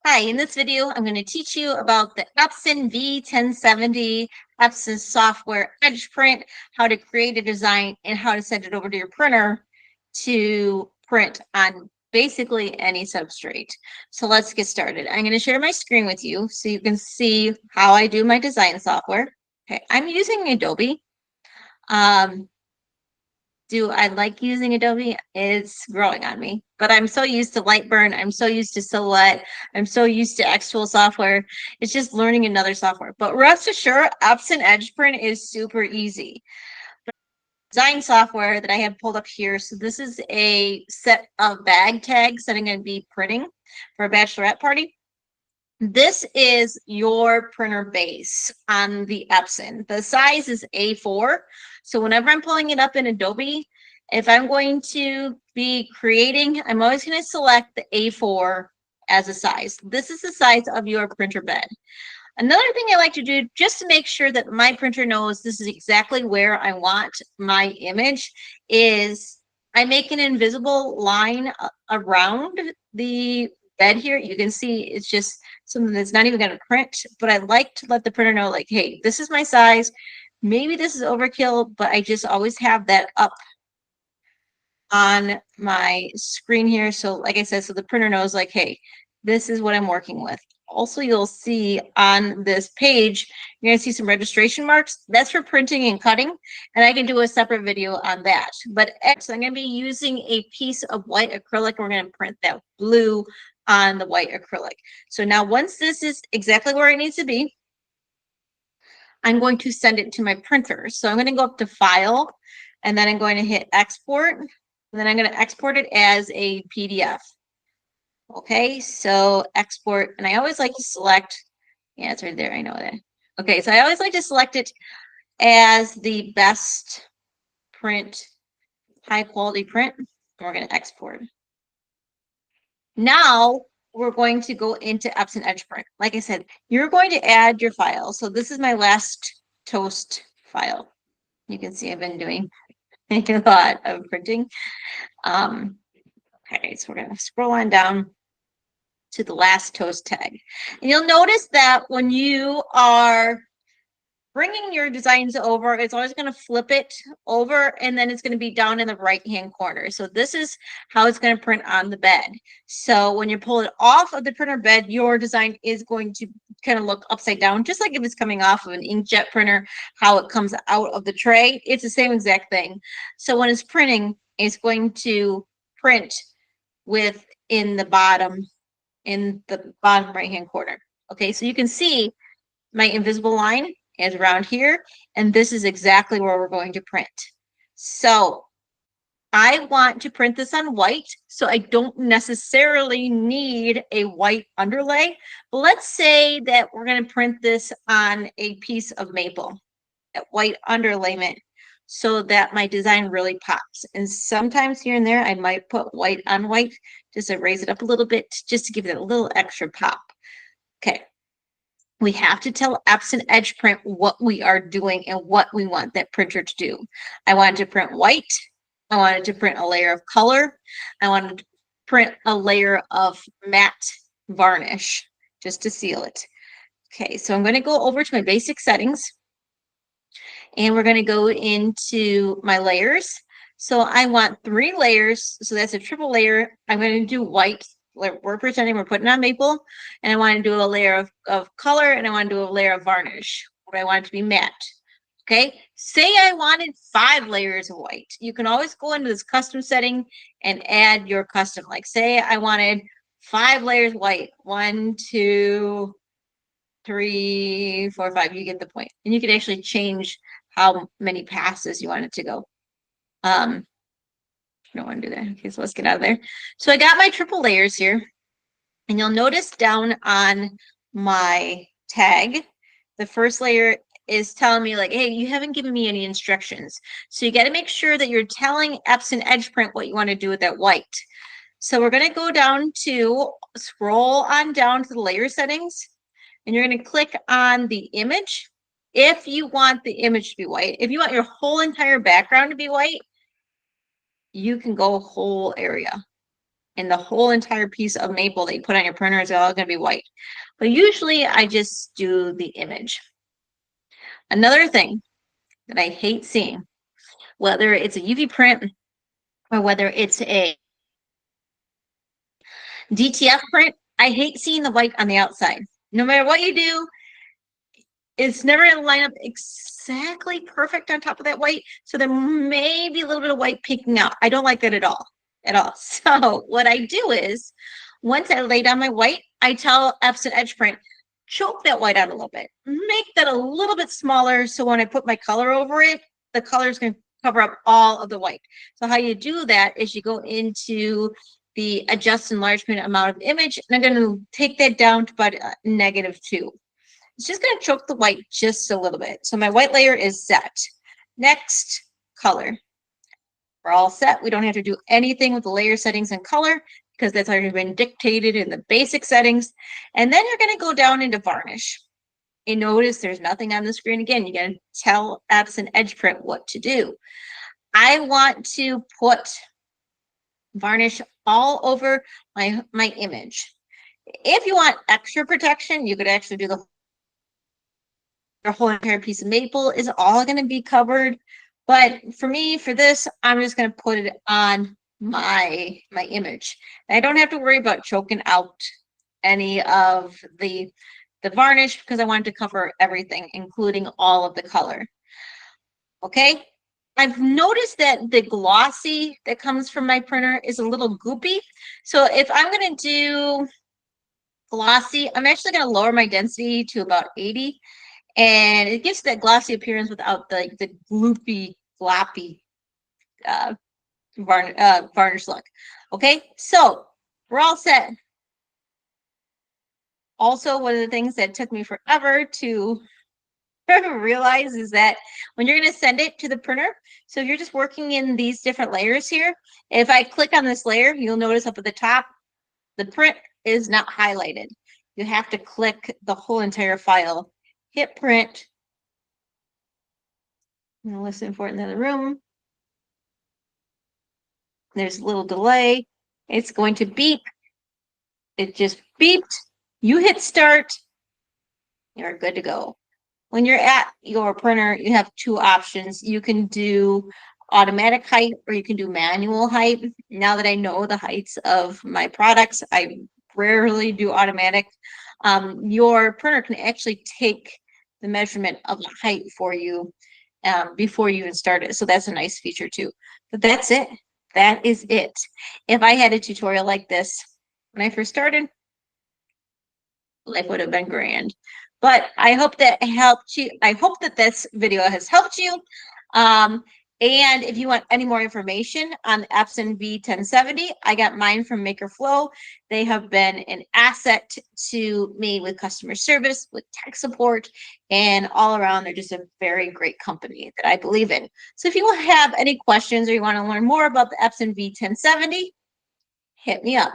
Hi, in this video, I'm going to teach you about the Epson V1070 Epson software edge print, how to create a design, and how to send it over to your printer to print on basically any substrate. So let's get started. I'm going to share my screen with you so you can see how I do my design software. Okay, I'm using Adobe. Do I like using Adobe? It's growing on me, but I'm so used to Lightburn. I'm so used to Silhouette. I'm so used to Xtool software. It's just learning another software. But rest assured, Epson Edge Print is super easy. Design software that I have pulled up here. So this is a set of bag tags that I'm going to be printing for a bachelorette party. This is your printer base on the Epson. The size is A4. So whenever I'm pulling it up in Adobe, if I'm going to be creating, I'm always going to select the A4 as a size. This is the size of your printer bed. Another thing I like to do, just to make sure that my printer knows this is exactly where I want my image, is I make an invisible line around the bed here. You can see it's just something that's not even going to print, but I like to let the printer know, like, hey, this is my size. Maybe this is overkill, but I just always have that up on my screen here. So like I said, so the printer knows, like, hey, this is what I'm working with. Also, you'll see on this page, you're going to see some registration marks. That's for printing and cutting, and I can do a separate video on that. But so I'm going to be using a piece of white acrylic. We're going to print that blue on the white acrylic. So now once this is exactly where it needs to be, I'm going to send it to my printer. So I'm going to go up to File, and then I'm going to hit Export, and then I'm going to export it as a PDF. Okay, so export, and I always like to select, yeah, it's right there, I know that. Okay, so I always like to select it as the best print, high quality print, and we're going to export. Now we're going to go into Epson Edge Print. Like I said, you're going to add your file. So this is my last toast file. You can see I've been doing a lot of printing. Okay, so we're going to scroll on down to the last toast tag. And you'll notice that when you are bringing your designs over, it's always going to flip it over, and then it's going to be down in the right hand corner. So this is how it's going to print on the bed. So when you pull it off of the printer bed, your design is going to kind of look upside down, just like if it's coming off of an inkjet printer, how it comes out of the tray. It's the same exact thing. So when it's printing, it's going to print with in the bottom right hand corner. Okay, so you can see my invisible line is around here, and this is exactly where we're going to print. So I want to print this on white, so I don't necessarily need a white underlay. But let's say that we're going to print this on a piece of maple, that white underlayment, so that my design really pops. And sometimes here and there, I might put white on white just to raise it up a little bit, just to give it a little extra pop. Okay. We have to tell Epson Edge Print what we are doing and what we want that printer to do. I wanted to print white. I wanted to print a layer of color. I wanted to print a layer of matte varnish just to seal it. Okay, so I'm going to go over to my basic settings, and we're going to go into my layers. So I want 3 layers. So that's a triple layer. I'm going to do white. We're pretending we're putting on maple, and I want to do a layer of color, and I want to do a layer of varnish, but I want it to be matte. Okay, say I wanted 5 layers of white. You can always go into this custom setting and add your custom. Like, say I wanted 5 layers white. 1, 2, 3, 4, 5. You get the point. And you can actually change how many passes you want it to go. I don't want to do that. Okay, so let's get out of there. So I got my triple layers here, and you'll notice down on my tag, the first layer is telling me, like, hey, you haven't given me any instructions. So you got to make sure that you're telling Epson Edge Print what you want to do with that white. So we're going to go down to, scroll on down to the layer settings, and you're going to click on the image. If you want the image to be white, if you want your whole entire background to be white, you can go whole area. and the whole entire piece of maple that you put on your printer is all going to be white. But usually I just do the image. Another thing that I hate seeing, whether it's a UV print or whether it's a DTF print, I hate seeing the white on the outside. No matter what you do, it's never going to line up exactly perfect on top of that white. So there may be a little bit of white peeking out. I don't like that at all. So what I do is, once I lay down my white, I tell Epson Edge Print, choke that white out a little bit. Make that a little bit smaller so when I put my color over it, the color is going to cover up all of the white. So how you do that is you go into the adjust enlargement amount of image, and I'm going to take that down to about -2. It's just going to choke the white just a little bit. So my white layer is set. Next, color. We're all set. We don't have to do anything with the layer settings and color because that's already been dictated in the basic settings. And then you're going to go down into varnish. And notice there's nothing on the screen. Again, you got to tell Epson Edge Print what to do. I want to put varnish all over my image. If you want extra protection, you could actually do the whole entire piece of maple is all going to be covered. But for me, for this, I'm just going to put it on my image. And I don't have to worry about choking out any of the varnish because I wanted to cover everything, including all of the color. Okay. I've noticed that the glossy that comes from my printer is a little goopy. So if I'm going to do glossy, I'm actually going to lower my density to about 80. And it gives that glossy appearance without the gloopy, gloppy varnish look. Okay, so we're all set. Also, one of the things that took me forever to realize is that when you're going to send it to the printer, so if you're just working in these different layers here, if I click on this layer, you'll notice up at the top, the print is not highlighted. You have to click the whole entire file, hit print. I'm going to listen for it in the other room. There's a little delay. It's going to beep. It just beeped. You hit start. You're good to go. When you're at your printer, you have two options. You can do automatic height or you can do manual height. Now that I know the heights of my products, I rarely do automatic. Your printer can actually take the measurement of the height for you before you even start it. So that's a nice feature too. But that's it. That is it. If I had a tutorial like this when I first started, life would have been grand. But I hope that helped you. I hope that this video has helped you. And if you want any more information on the Epson V1070, I got mine from Makerflo. They have been an asset to me with customer service, with tech support, and all around. They're just a very great company that I believe in. So if you have any questions or you want to learn more about the Epson V1070, hit me up.